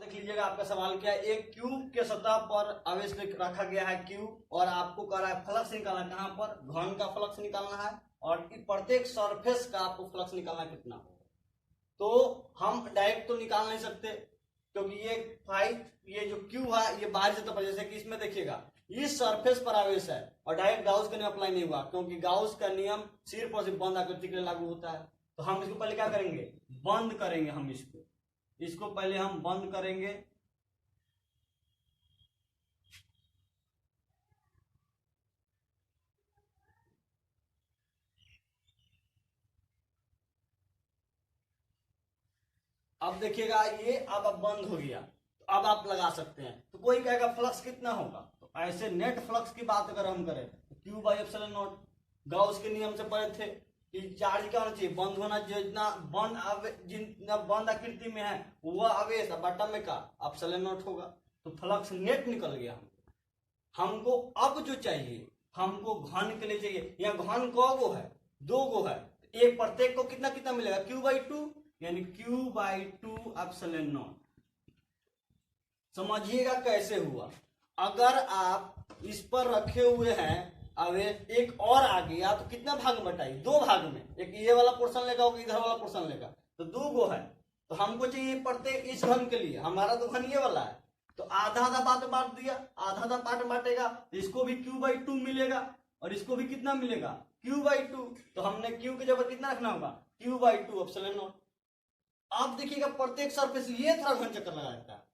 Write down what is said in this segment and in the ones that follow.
देख लीजिएगा, आपका सवाल क्या है, एक क्यूब के सतह पर आवेश रखा गया है क्यूब, और आपको कह रहा है फ्लक्स निकालना, कहाँ पर, घन का फ्लक्स निकालना है, और प्रत्येक सरफेस का आपको फ्लक्स निकालना कितना होगा। तो हम डायरेक्ट तो निकाल नहीं सकते, क्योंकि ये जो क्यू है ये बाहरी सतह पर, जैसे कि इसमें देखिएगा इस सरफेस पर आवेश है और डायरेक्ट गाउस का नियम अप्लाई नहीं हुआ, क्योंकि गाउस का नियम सिर्फ और सिर्फ बंद आकृति के लिए लागू होता है। तो हम इसको पहले क्या करेंगे, बंद करेंगे, हम इसको पहले हम बंद करेंगे। अब देखिएगा ये अब बंद हो गया, तो अब आप लगा सकते हैं। तो कोई कहेगा फ्लक्स कितना होगा, तो ऐसे नेट फ्लक्स की बात अगर हम करें तो Q by epsilon not, Gauss के नियम से पढ़े थे कि चार्ज क्या होना चाहिए, बंद होना, जितना बंद आकृति में है वह आवेश बटन में का एप्सिलॉन नॉट होगा। तो फ्लक्स नेट निकल गया। हमको अब जो चाहिए, हमको घन के लिए चाहिए, यहाँ घन को गो है, 2 गो है, एक प्रत्येक को कितना कितना मिलेगा, क्यू बाई 2, यानी क्यू बाई 2 एप्सिलॉन नॉट। समझिएगा कैसे हुआ। अगर आप इस पर रखे हुए हैं आवेश, एक और आ गया तो कितना भाग में बटाइए, 2 भाग में, एक ये वाला पोर्शन लेगा और इधर वाला पोर्शन लेगा, तो 2 गो है। तो हमको चाहिए प्रत्येक इस घन के लिए, हमारा तो घन ये वाला है, तो आधा आधा बांट दिया, आधा आधा पार्ट बांटेगा, तो इसको भी क्यू बाई 2 मिलेगा और इसको भी कितना मिलेगा, क्यू बाई 2। तो हमने क्यू की जगह कितना रखना होगा, क्यू बाई 2 एप्सिलॉन नॉट। आप देखिएगा प्रत्येक सरफेस ये थोड़ा घन चक्कर लगा देता है।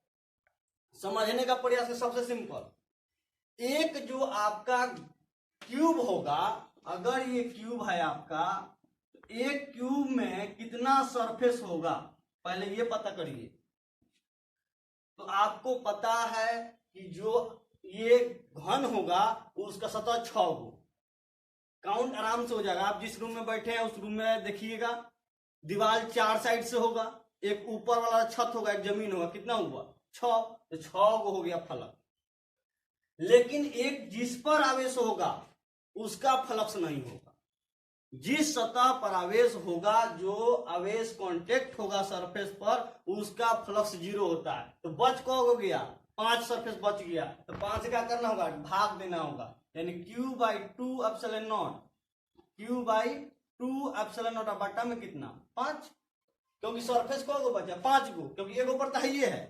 समझने का प्रयास है, सबसे सिंपल, एक जो आपका क्यूब होगा, अगर ये क्यूब है आपका, तो एक क्यूब में कितना सरफेस होगा पहले ये पता करिए। तो आपको पता है कि जो ये घन होगा उसका सतह 6 गो, काउंट आराम से हो जाएगा। आप जिस रूम में बैठे हैं उस रूम में देखिएगा, दीवार 4 साइड से होगा, एक ऊपर वाला छत होगा, एक जमीन होगा, कितना हुआ 6, तो 6 गो हो गया फलक। लेकिन एक जिस पर आवेश होगा उसका फ्लक्स नहीं होगा। जिस सतह पर आवेश होगा, जो आवेश कांटेक्ट होगा सरफेस पर, उसका फ्लक्स 0 होता है। तो बच कौन हो गया, 5 सरफेस बच गया, तो 5 से क्या करना होगा, भाग देना होगा, यानी Q by 2 epsilon not, Q by 2 epsilon not, बटा में कितना 5, क्योंकि सरफेस को बचा 5 गो, क्योंकि एक ऊपर तो ये है।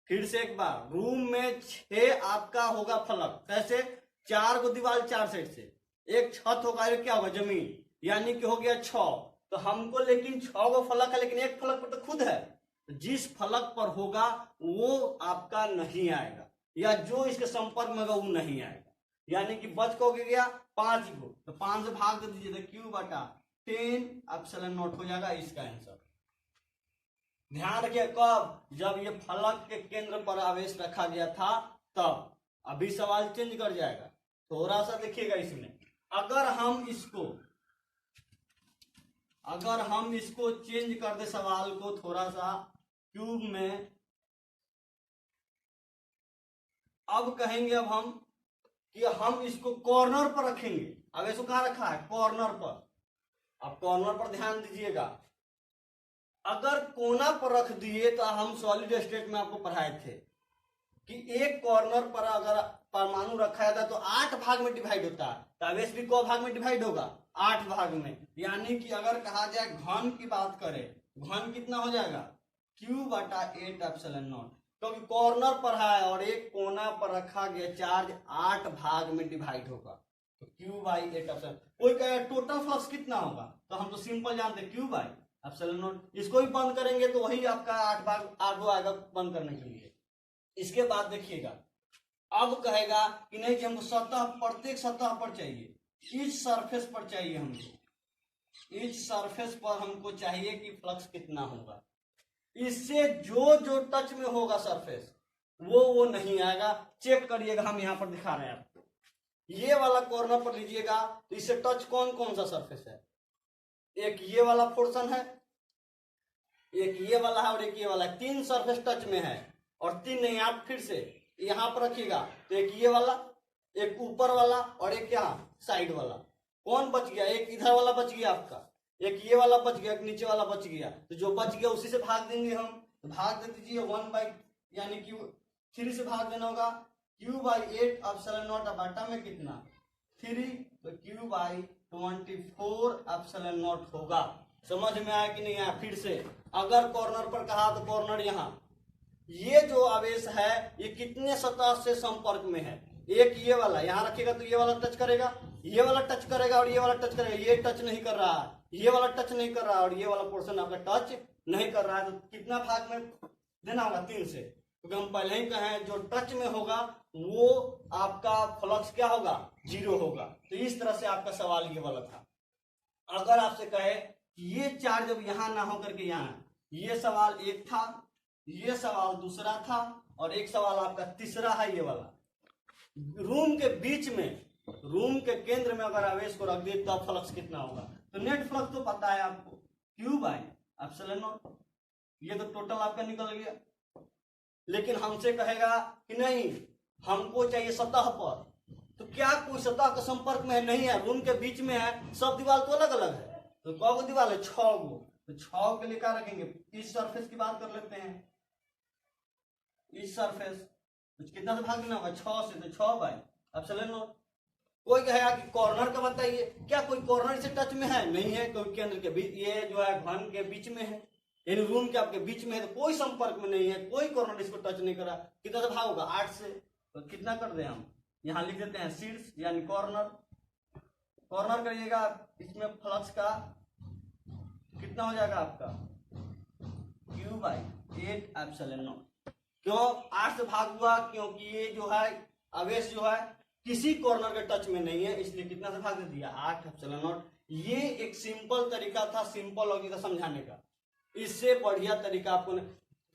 फिर से एक बार, रूम में 6 आपका होगा फलक, कैसे, 4 को दीवार 4 साइड से, एक छत होगा, एक क्या होगा जमीन, यानी कि हो गया 6। तो हमको लेकिन 6 गो फलक है, लेकिन एक फलक पर तो खुद है, तो जिस फलक पर होगा वो आपका नहीं आएगा, या जो इसके संपर्क में होगा वो नहीं आएगा, यानी कि बच को गया 5 गो, तो 5 से भाग दे दीजिए, तो क्यू बटा 10 एप्सिलॉन नॉट हो जाएगा इसका आंसर। ध्यान रखिए, कब, जब ये फलक के केंद्र पर आवेश रखा गया था तब। अभी सवाल चेंज कर जाएगा, थोड़ा सा देखिएगा इसमें। अगर हम इसको चेंज कर दे सवाल को थोड़ा सा क्यूब में, अब कहेंगे अब हम कि हम इसको कॉर्नर पर रखेंगे। अब इसको कहां रखा है, कॉर्नर पर। अब कॉर्नर पर ध्यान दीजिएगा, अगर कोना पर रख दिए, तो हम सॉलिड स्टेट में आपको पढ़ाए थे कि एक कॉर्नर पर अगर परमाणु रखा जाता है तो 8 भाग में डिवाइड होता है, तो आवेश भी को भाग में डिवाइड होगा, 8 भाग में। यानी कि अगर कहा जाए घन की बात करें, घन कितना हो जाएगा, क्यू बटा 8 एप्सिलॉन नॉट, क्योंकि कॉर्नर पर है और एक कोना पर रखा गया चार्ज 8 भाग में डिवाइड होगा, तो क्यू बाई 8 एप्सिलॉन। कोई कहे टोटल फ्लक्स कितना होगा, तो हम तो सिंपल जानते हैं क्यू बाई एप्सिलॉन नॉट। इसको भी बंद करेंगे तो वही आपका 8 भाग 8 गो आएगा बंद करने के लिए। इसके बाद देखिएगा, अब कहेगा कि नहीं कि हमको सतह, प्रत्येक सतह पर चाहिए, इस सरफेस पर चाहिए हमको, इस सरफेस पर हमको चाहिए कि फ्लक्स कितना होगा। इससे जो जो टच में होगा सरफेस वो नहीं आएगा। चेक करिएगा, हम यहां पर दिखा रहे हैं आपको, ये वाला कॉर्नर पर लीजिएगा तो इससे टच कौन कौन सा सरफेस है, एक ये वाला पोर्शन है, एक ये वाला है और एक ये वाला है। 3 सरफेस टच में है, और 3 नहीं, आप फिर से यहां पर रखिएगा तो एक ये वाला, एक ऊपर वाला और एक यहाँ साइड वाला। कौन बच गया, एक इधर वाला बच गया आपका, एक ये वाला बच गया, एक नीचे वाला बच गया। तो जो बच गया उसी से भाग देंगे हम, तो भाग दे दीजिए 1 बाई यानी क्यू 3 से भाग देना होगा, क्यू बाई 8 एप्सिलॉन नॉट बटा में कितना 3, तो क्यू बाई 24 एप्सिलॉन नॉट होगा। समझ में आया कि नहीं आया? फिर से अगर कॉर्नर पर कहा तो कॉर्नर यहाँ, ये जो आवेश है ये कितने सतह से संपर्क में है, एक ये वाला यहाँ रखेगा तो ये वाला टच करेगा, ये वाला टच करेगा और ये वाला टच करेगा, ये टच नहीं कर रहा है, ये वाला टच नहीं कर रहा है और ये वाला पोर्शन आपका टच नहीं कर रहा है। तो कितना भाग में देना होगा 3 से, क्योंकि हम पहले ही कहें जो टच में होगा वो आपका फ्लक्स क्या होगा 0 होगा। तो इस तरह से आपका सवाल ये वाला था। अगर आपसे कहे ये चार्ज जब यहाँ ना हो करके यहाँ, ये सवाल एक था, ये सवाल दूसरा था और एक सवाल आपका तीसरा है ये वाला। रूम के बीच में, रूम के केंद्र में अगर आवेश को रख दिए तब फ्लक्स कितना होगा, तो नेट फ्लक्स तो पता है आपको क्यू बाई एप्सिलॉन नॉट, ये तो टोटल आपका निकल गया। लेकिन हमसे कहेगा कि नहीं हमको चाहिए सतह पर, तो क्या कोई सतह के संपर्क में है? नहीं है, रूम के बीच में है, सब दीवार तो अलग अलग है। तो कौ गो दीवार है? 6 गो। तो 6 के लिए क्या रखेंगे? इस सरफेस की बात कर लेते हैं, इस सरफेस तो कितना से भाग देना होगा 6 से, तो 6 बाई एप्सिलॉन नॉट। कोई कहेगा कि कॉर्नर का बताइए, क्या कोई कॉर्नर से टच में है? नहीं है, क्योंकि केंद्र के बीच, ये जो है घन के बीच में है, यानी रूम के आपके बीच में है, तो कोई संपर्क में नहीं है, कोई कॉर्नर इसको टच नहीं करा। कितना से भाग होगा 8 से, तो कितना कर दे हम यहाँ लिख देते हैं शीर्ष यानी कॉर्नर। कॉर्नर करिएगा, इसमें फ्लक्स का कितना हो जाएगा आपका क्यू बाई 8 एप्सिलॉन नॉट। क्यों 8 से भाग हुआ? क्योंकि ये जो है आवेश जो है किसी कॉर्नर के टच में नहीं है, इसलिए कितना से भाग दे दिया 8 एप्सिलॉन नॉट। ये एक सिंपल तरीका था सिंपल लॉजिक समझाने का। इससे बढ़िया तरीका आपको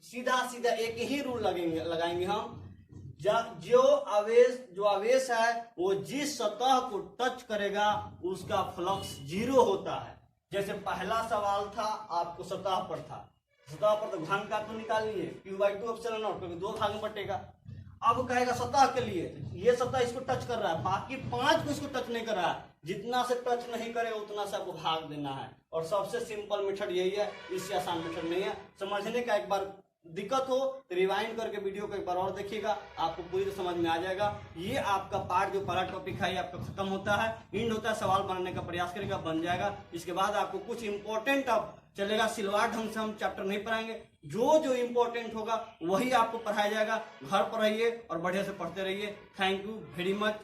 सीधा सीधा एक ही रूल लगाएंगे हम, जो आवेश है वो जिस सतह को टच करेगा उसका फ्लक्स 0 होता है। जैसे पहला सवाल था आपको सतह पर था, सतह पर तो घन का तो निकालिए क्यू बाई 2 एप्सिलॉन नॉट, क्योंकि 2 भाग में बटेगा। अब कहेगा सतह के लिए, ये सतह इसको टच कर रहा है, बाकी 5 को इसको टच नहीं कर रहा है, जितना से टच नहीं करेगा उतना से आपको भाग देना है। और सबसे सिंपल मेथड यही है, इससे आसान मेथड नहीं है। समझने का एक बार दिक्कत हो तो रिवाइंड करके वीडियो को एक बार और देखिएगा, आपको पूरी तरह समझ में आ जाएगा। ये आपका पार्ट जो पहला टॉपिक है ये आपका खत्म होता है, एंड होता है, सवाल बनाने का प्रयास करेगा, बन जाएगा। इसके बाद आपको कुछ इंपॉर्टेंट अब चलेगा, सिलवार ढंग से हम चैप्टर नहीं पढ़ाएंगे, जो इंपॉर्टेंट होगा वही आपको पढ़ाया जाएगा। घर पर रहिए और बढ़िया से पढ़ते रहिए। Thank you very much.